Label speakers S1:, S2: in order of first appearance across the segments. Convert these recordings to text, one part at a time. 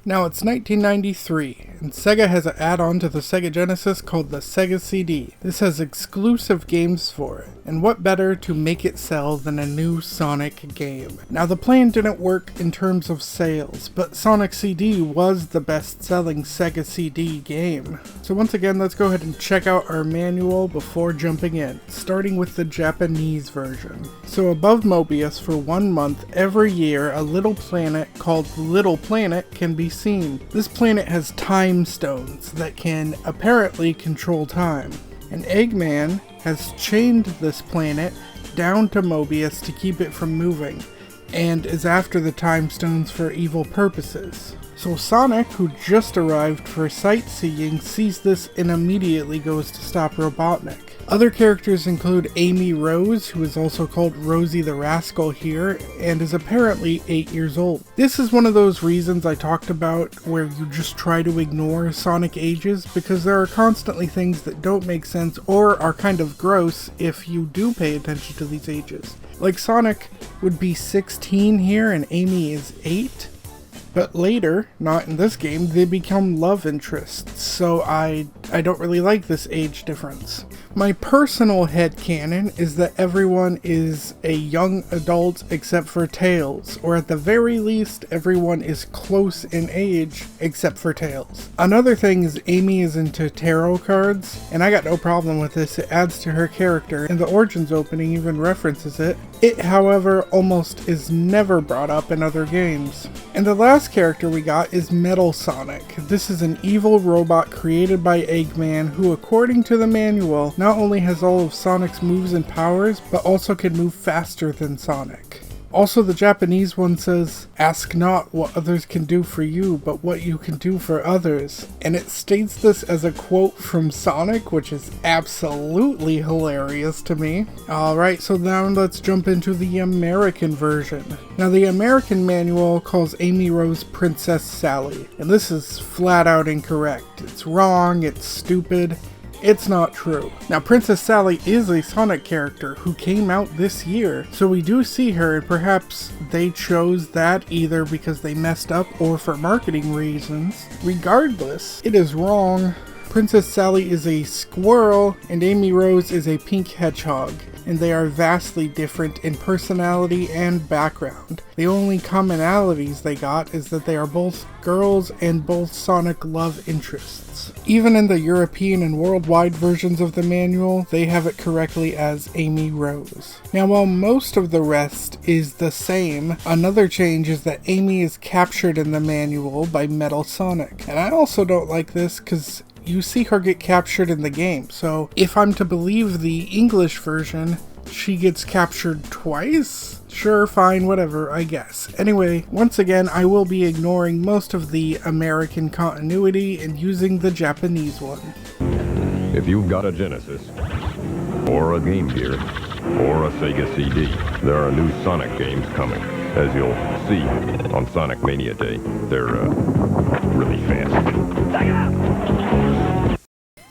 S1: Now it's 1993, and Sega has an add-on to the Sega Genesis called the Sega CD. This has exclusive games for it, and what better to make it sell than a new Sonic game? Now the plan didn't work in terms of sales, but Sonic CD was the best-selling Sega CD game. So once again, let's go ahead and check out our manual before jumping in, starting with the Japanese version. So above Mobius for 1 month every year, a little planet called Little Planet can be seen. This planet has time stones that can apparently control time. And Eggman has chained this planet down to Mobius to keep it from moving, and is after the time stones for evil purposes. So Sonic, who just arrived for sightseeing, sees this and immediately goes to stop Robotnik. Other characters include Amy Rose, who is also called Rosie the Rascal here, and is apparently 8 years old. This is one of those reasons I talked about where you just try to ignore Sonic ages, because there are constantly things that don't make sense or are kind of gross if you do pay attention to these ages. Like Sonic would be 16 here and Amy is 8. But later, not in this game, they become love interests, so I don't really like this age difference. My personal headcanon is that everyone is a young adult except for Tails, or at the very least, everyone is close in age except for Tails. Another thing is Amy is into tarot cards, and I got no problem with this. It adds to her character, and the Origins opening even references it. It, however, almost is never brought up in other games. And the last character we got is Metal Sonic. This is an evil robot created by Eggman who, according to the manual, not only has all of Sonic's moves and powers, but also can move faster than Sonic. Also, the Japanese one says, "Ask not what others can do for you, but what you can do for others." And it states this as a quote from Sonic, which is absolutely hilarious to me. Alright, so now let's jump into the American version. Now, the American manual calls Amy Rose Princess Sally, and this is flat out incorrect. It's wrong, it's stupid. It's not true. Now, Princess Sally is a Sonic character who came out this year, so we do see her, and perhaps they chose that either because they messed up or for marketing reasons. Regardless, it is wrong. Princess Sally is a squirrel, and Amy Rose is a pink hedgehog, and they are vastly different in personality and background. The only commonalities they got is that they are both girls and both Sonic love interests. Even in the European and worldwide versions of the manual, they have it correctly as Amy Rose. Now, while most of the rest is the same, another change is that Amy is captured in the manual by Metal Sonic. And I also don't like this because you see her get captured in the game, so if I'm to believe the English version, she gets captured twice? Sure, fine, whatever, I guess. Anyway, once again, I will be ignoring most of the American continuity and using the Japanese one.
S2: If you've got a Genesis, or a Game Gear, or a Sega CD, there are new Sonic games coming. As you'll see on Sonic Mania Day, they're really fast.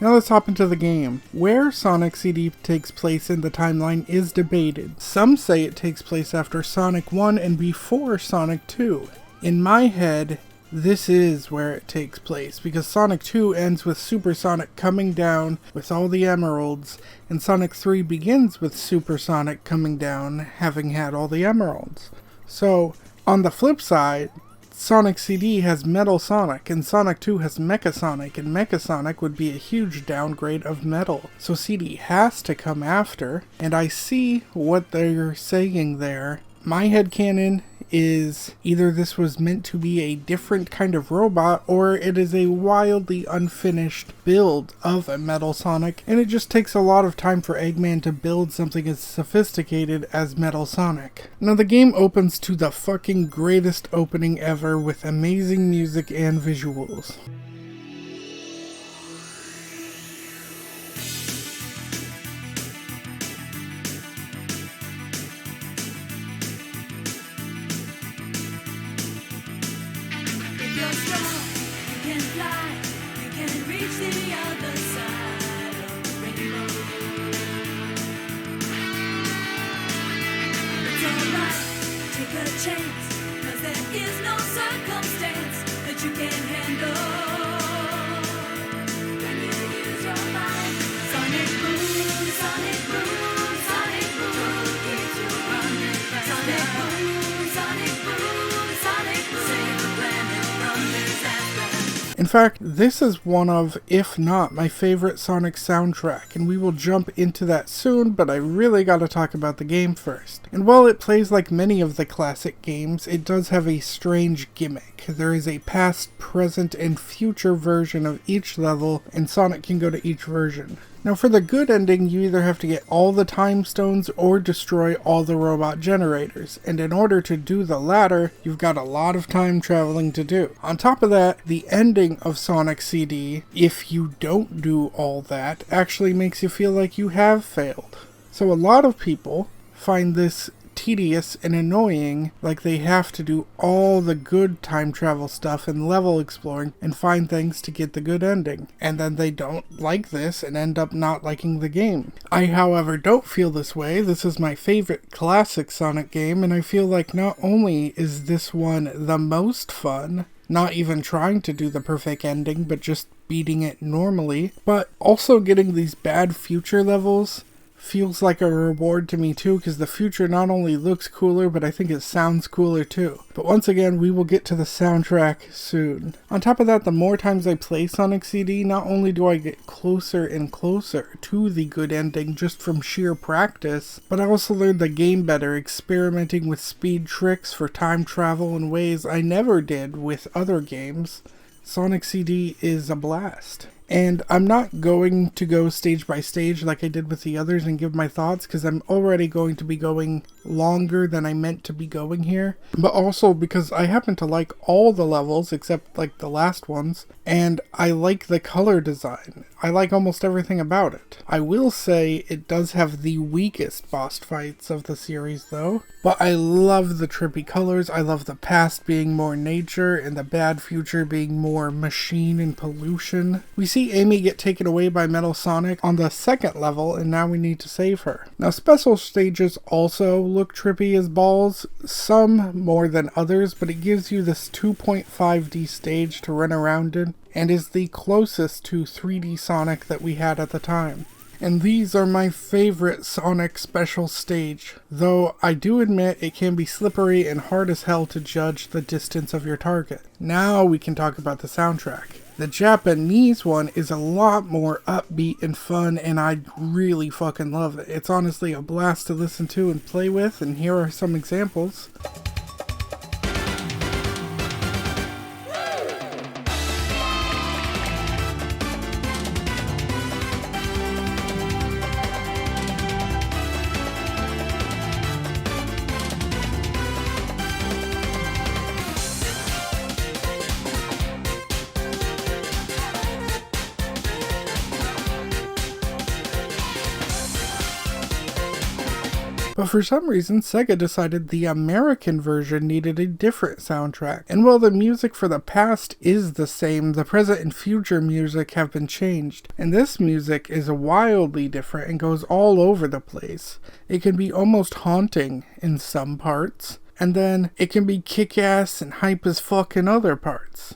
S1: Now let's hop into the game. Where Sonic CD takes place in the timeline is debated. Some say it takes place after Sonic 1 and before Sonic 2. In my head, this is where it takes place, because Sonic 2 ends with Super Sonic coming down with all the emeralds, and Sonic 3 begins with Super Sonic coming down, having had all the emeralds. So, on the flip side, Sonic CD has Metal Sonic, and Sonic 2 has Mecha Sonic, and Mecha Sonic would be a huge downgrade of Metal. So CD has to come after, and I see what they're saying there. My headcanon is either this was meant to be a different kind of robot, or it is a wildly unfinished build of a Metal Sonic, and it just takes a lot of time for Eggman to build something as sophisticated as Metal Sonic. Now, the game opens to the fucking greatest opening ever with amazing music and visuals.
S3: You're strong, you can fly, you can reach the other side of the rainbow. It's alright, take a chance, 'cause there is no circumstance that that you can't handle. When you use your mind, Sonic Boom, Sonic Boom, Sonic Boom keeps you running faster. Sonic Boom, Sonic Boom, save the planet from disaster.
S1: In fact, this is one of, if not my favorite Sonic soundtrack, and we will jump into that soon, but I really gotta talk about the game first. And while it plays like many of the classic games, it does have a strange gimmick. There is a past, present, and future version of each level, and Sonic can go to each version. Now for the good ending, you either have to get all the time stones or destroy all the robot generators, and in order to do the latter, you've got a lot of time traveling to do. On top of that, the ending of Sonic CD, if you don't do all that, actually makes you feel like you have failed. So a lot of people find this tedious and annoying, like they have to do all the good time travel stuff and level exploring and find things to get the good ending, and then they don't like this and end up not liking the game. I, however, don't feel this way. This is my favorite classic Sonic game, and I feel like not only is this one the most fun, not even trying to do the perfect ending, but just beating it normally, but also getting these bad future levels feels like a reward to me too, because the future not only looks cooler, but I think it sounds cooler too. But once again, we will get to the soundtrack soon. On top of that, the more times I play Sonic CD, not only do I get closer and closer to the good ending just from sheer practice, but I also learn the game better, experimenting with speed tricks for time travel in ways I never did with other games. Sonic CD is a blast. And I'm not going to go stage by stage like I did with the others and give my thoughts, because I'm already going to be going longer than I meant to be going here. But also because I happen to like all the levels except like the last ones, and I like the color design. I like almost everything about it. I will say it does have the weakest boss fights of the series though, but I love the trippy colors. I love the past being more nature and the bad future being more machine and pollution. We see Amy get taken away by Metal Sonic on the second level, and now we need to save her. Now special stages also look trippy as balls, some more than others, but it gives you this 2.5D stage to run around in, and is the closest to 3D Sonic that we had at the time. And these are my favorite Sonic special stage, though I do admit it can be slippery and hard as hell to judge the distance of your target. Now we can talk about the soundtrack. The Japanese one is a lot more upbeat and fun, and I really fucking love it. It's honestly a blast to listen to and play with, and here are some examples. But for some reason, Sega decided the American version needed a different soundtrack. And while the music for the past is the same, the present and future music have been changed. And this music is wildly different and goes all over the place. It can be almost haunting in some parts, and then it can be kick-ass and hype as fuck in other parts.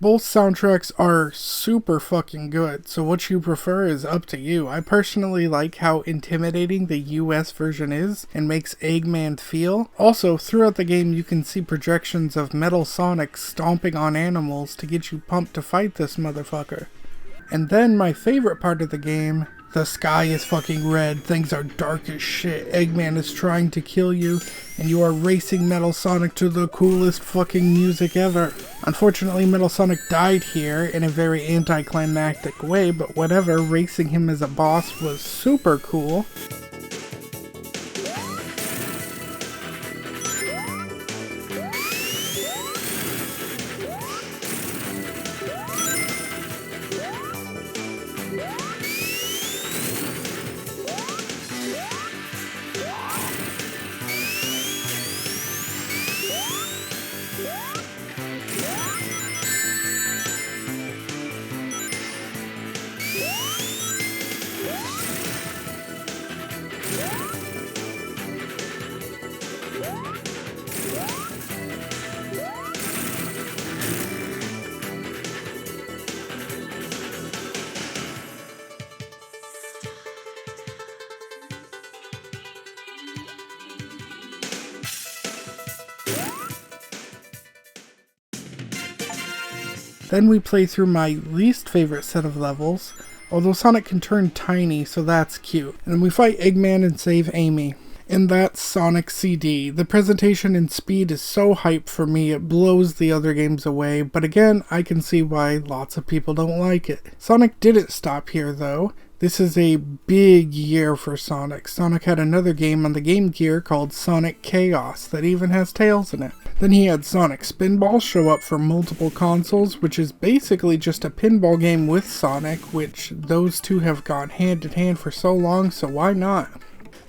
S1: Both soundtracks are super fucking good, so what you prefer is up to you. I personally like how intimidating the US version is and makes Eggman feel. Also, throughout the game you can see projections of Metal Sonic stomping on animals to get you pumped to fight this motherfucker. And then my favorite part of the game, the sky is fucking red, things are dark as shit, Eggman is trying to kill you, and you are racing Metal Sonic to the coolest fucking music ever. Unfortunately, Metal Sonic died here in a very anticlimactic way, but whatever, racing him as a boss was super cool. Then we play through my least favorite set of levels, although Sonic can turn tiny, so that's cute. And we fight Eggman and save Amy. And that's Sonic CD. The presentation and speed is so hype for me, it blows the other games away, but again, I can see why lots of people don't like it. Sonic didn't stop here though. This is a big year for Sonic. Sonic had another game on the Game Gear called Sonic Chaos that even has Tails in it. Then he had Sonic Spinball show up for multiple consoles, which is basically just a pinball game with Sonic, which those two have gone hand in hand for so long, so why not?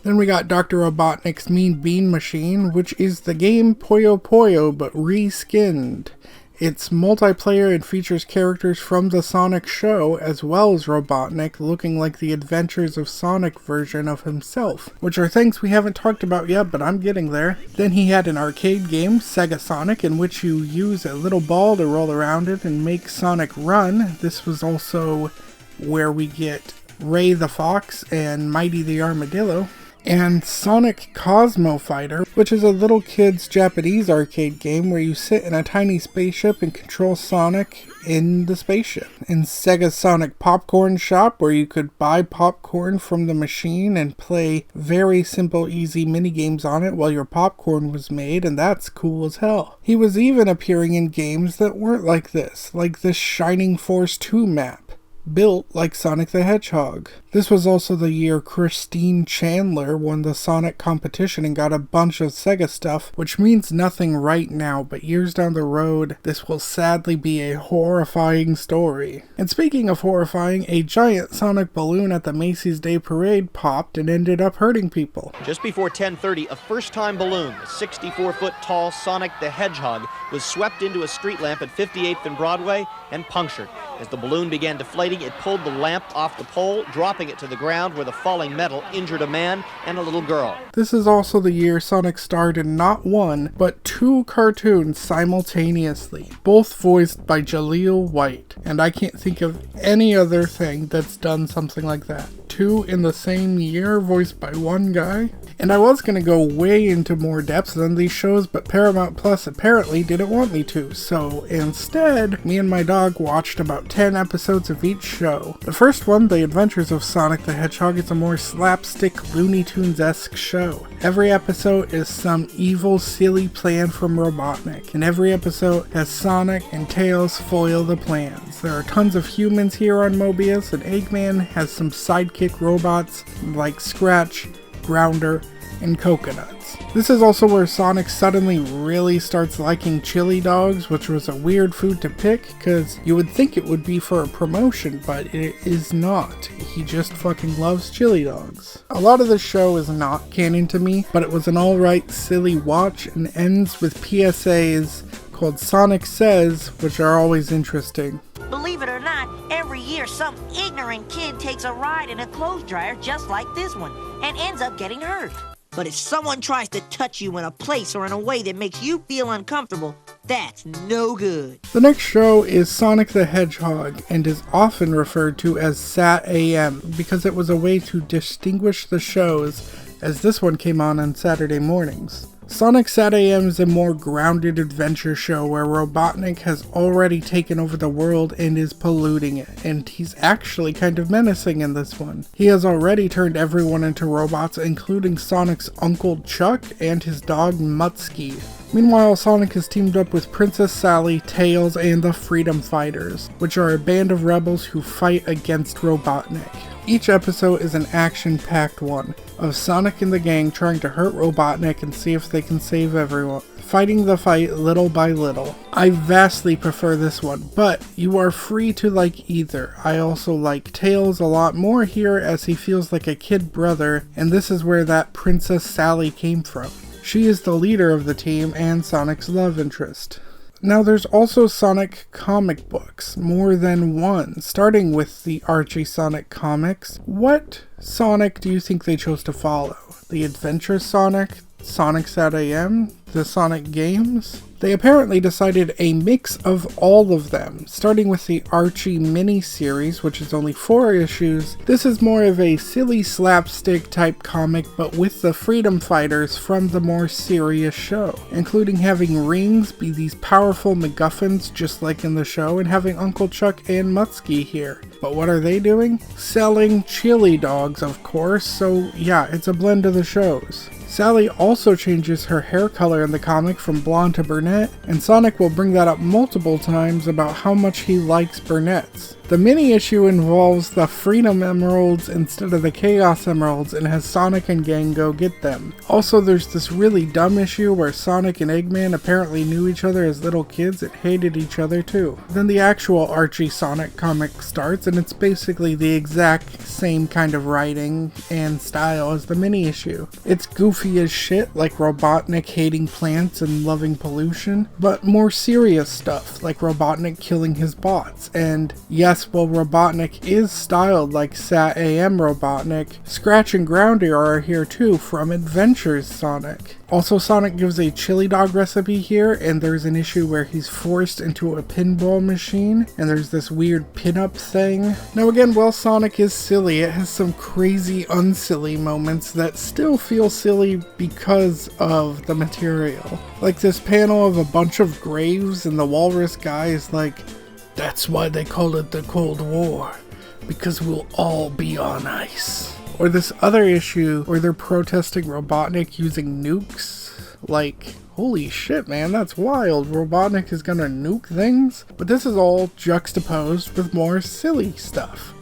S1: Then we got Dr. Robotnik's Mean Bean Machine, which is the game Puyo Puyo but reskinned. It's multiplayer and features characters from the Sonic show, as well as Robotnik looking like the Adventures of Sonic version of himself, which are things we haven't talked about yet, but I'm getting there. Then he had an arcade game, Sega Sonic, in which you use a little ball to roll around it and make Sonic run. This was also where we get Ray the Fox and Mighty the Armadillo. And Sonic Cosmo Fighter, which is a little kid's Japanese arcade game where you sit in a tiny spaceship and control Sonic in the spaceship. And Sega Sonic Popcorn Shop, where you could buy popcorn from the machine and play very simple, easy minigames on it while your popcorn was made, and that's cool as hell. He was even appearing in games that weren't like this, like this Shining Force 2 map, built like Sonic the Hedgehog. This was also the year Christine Chandler won the Sonic competition and got a bunch of Sega stuff, which means nothing right now, but years down the road, this will sadly be a horrifying story. And speaking of horrifying, a giant Sonic balloon at the Macy's Day Parade popped and ended up hurting people.
S4: Just before 10:30, a first-time balloon, the 64-foot-tall Sonic the Hedgehog, was swept into a street lamp at 58th and Broadway and punctured. As the balloon began deflating, it pulled the lamp off the pole, dropping it to the ground where the falling metal injured a man and a little girl.
S1: This is also the year Sonic starred in not one, but two cartoons simultaneously, both voiced by Jaleel White. And I can't think of any other thing that's done something like that. Two in the same year, voiced by one guy. And I was going to go way into more depth than these shows, but Paramount Plus apparently didn't want me to, so instead, me and my dog watched about 10 episodes of each show. The first one, The Adventures of Sonic the Hedgehog, is a more slapstick Looney Tunes-esque show. Every episode is some evil, silly plan from Robotnik, and every episode has Sonic and Tails foil the plans. There are tons of humans here on Mobius, and Eggman has some sidekick robots like Scratch, Grounder, and Coconuts. This is also where Sonic suddenly really starts liking chili dogs, which was a weird food to pick, because you would think it would be for a promotion, but it is not. He just fucking loves chili dogs. A lot of the show is not canon to me, but it was an alright silly watch and ends with PSAs called Sonic Says, which are always interesting.
S5: Believe it or not, every year some ignorant kid takes a ride in a clothes dryer just like this one and ends up getting hurt. But if someone tries to touch you in a place or in a way that makes you feel uncomfortable, that's no good.
S1: The next show is Sonic the Hedgehog and is often referred to as Sat AM because it was a way to distinguish the shows, as this one came on Saturday mornings. Sonic SatAM is a more grounded adventure show where Robotnik has already taken over the world and is polluting it, and he's actually kind of menacing in this one. He has already turned everyone into robots, including Sonic's Uncle Chuck and his dog Mutsky. Meanwhile, Sonic has teamed up with Princess Sally, Tails, and the Freedom Fighters, which are a band of rebels who fight against Robotnik. Each episode is an action-packed one, of Sonic and the gang trying to hurt Robotnik and see if they can save everyone, fighting the fight little by little. I vastly prefer this one, but you are free to like either. I also like Tails a lot more here as he feels like a kid brother, and this is where that Princess Sally came from. She is the leader of the team and Sonic's love interest. Now there's also Sonic comic books, more than one, starting with the Archie Sonic comics. What Sonic do you think they chose to follow? The Adventure Sonic? Sonic SatAM? The Sonic games? They apparently decided a mix of all of them, starting with the Archie mini-series, which is only 4 issues. This is more of a silly slapstick type comic, but with the Freedom Fighters from the more serious show, including having rings be these powerful MacGuffins just like in the show, and having Uncle Chuck and Mutsky here. But what are they doing? Selling chili dogs, of course, so yeah, it's a blend of the shows. Sally also changes her hair color in the comic from blonde to brunette, and Sonic will bring that up multiple times about how much he likes brunettes. The mini-issue involves the Freedom Emeralds instead of the Chaos Emeralds and has Sonic and gang go get them. Also, there's this really dumb issue where Sonic and Eggman apparently knew each other as little kids and hated each other too. Then the actual Archie Sonic comic starts, and it's basically the exact same kind of writing and style as the mini-issue. It's goofy as shit, like Robotnik hating plants and loving pollution, but more serious stuff, like Robotnik killing his bots. And yes, while Robotnik is styled like SatAM Robotnik, Scratch and Groundy are here too from Adventures Sonic. Also, Sonic gives a chili dog recipe here, and there's an issue where he's forced into a pinball machine, and there's this weird pinup thing. Now again, while Sonic is silly, it has some crazy unsilly moments that still feel silly because of the material. Like this panel of a bunch of graves, and the walrus guy is like, "That's why they call it the Cold War, because we'll all be on ice." Or this other issue where they're protesting Robotnik using nukes. Like, holy shit, man, that's wild. Robotnik is gonna nuke things? But this is all juxtaposed with more silly stuff.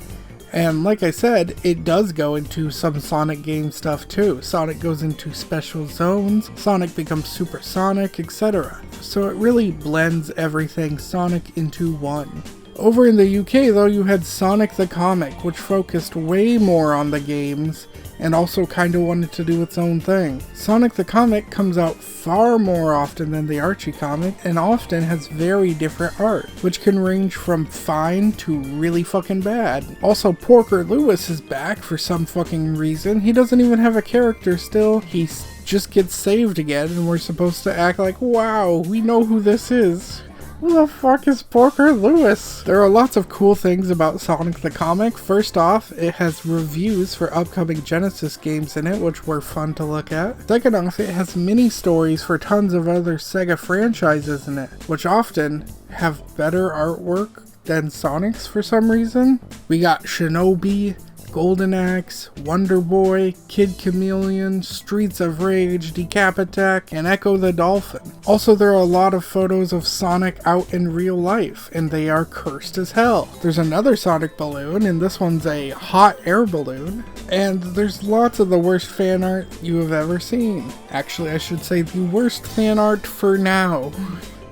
S1: And like I said, it does go into some Sonic game stuff too. Sonic goes into special zones, Sonic becomes supersonic, etc. So it really blends everything Sonic into one. Over in the UK though, you had Sonic the Comic, which focused way more on the games and also kinda wanted to do its own thing. Sonic the Comic comes out far more often than the Archie comic and often has very different art, which can range from fine to really fucking bad. Also, Porker Lewis is back for some fucking reason. He doesn't even have a character still. He just gets saved again and we're supposed to act like, wow, we know who this is. Who the fuck is Porker Lewis? There are lots of cool things about Sonic the Comic. First off, it has reviews for upcoming Genesis games in it, which were fun to look at. Second off, it has mini stories for tons of other Sega franchises in it, which often have better artwork than Sonic's for some reason. We got Shinobi, Golden Axe, Wonder Boy, Kid Chameleon, Streets of Rage, Decapitac, and Echo the Dolphin. Also, there are a lot of photos of Sonic out in real life, and they are cursed as hell. There's another Sonic balloon, and this one's a hot air balloon. And there's lots of the worst fan art you have ever seen. Actually, I should say the worst fan art for now.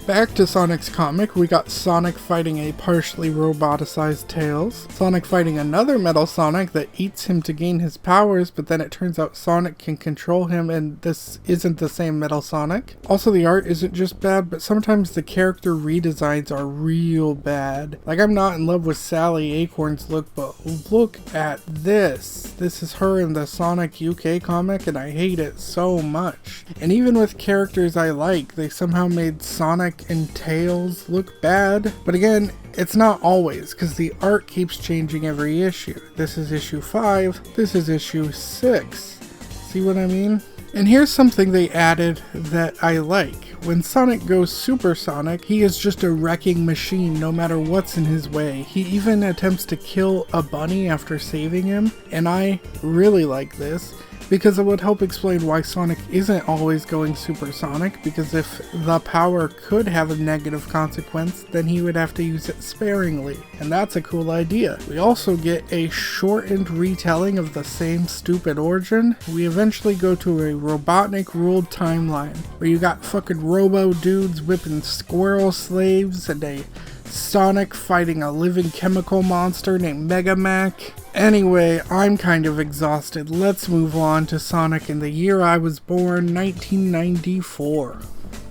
S1: Back to Sonic's comic, we got Sonic fighting a partially roboticized Tails, Sonic fighting another Metal Sonic that eats him to gain his powers, but then it turns out Sonic can control him and this isn't the same Metal Sonic. Also, the art isn't just bad, but sometimes the character redesigns are real bad. Like, I'm not in love with Sally Acorn's look, but look at this. This is her in the Sonic UK comic and I hate it so much. And even with characters I like, they somehow made Sonic and Tails look bad. But again, it's not always, because the art keeps changing every issue. This is issue 5, this is issue 6. See what I mean? And here's something they added that I like. When Sonic goes supersonic, he is just a wrecking machine no matter what's in his way. He even attempts to kill a bunny after saving him, and I really like this because it would help explain why Sonic isn't always going supersonic, because if the power could have a negative consequence, then he would have to use it sparingly, and that's a cool idea. We also get a shortened retelling of the same stupid origin. We eventually go to a Robotnik-ruled timeline, where you got fucking robo dudes whipping squirrel slaves and a Sonic fighting a living chemical monster named Mega Mac. Anyway, I'm kind of exhausted. Let's move on to Sonic in the year I was born, 1994.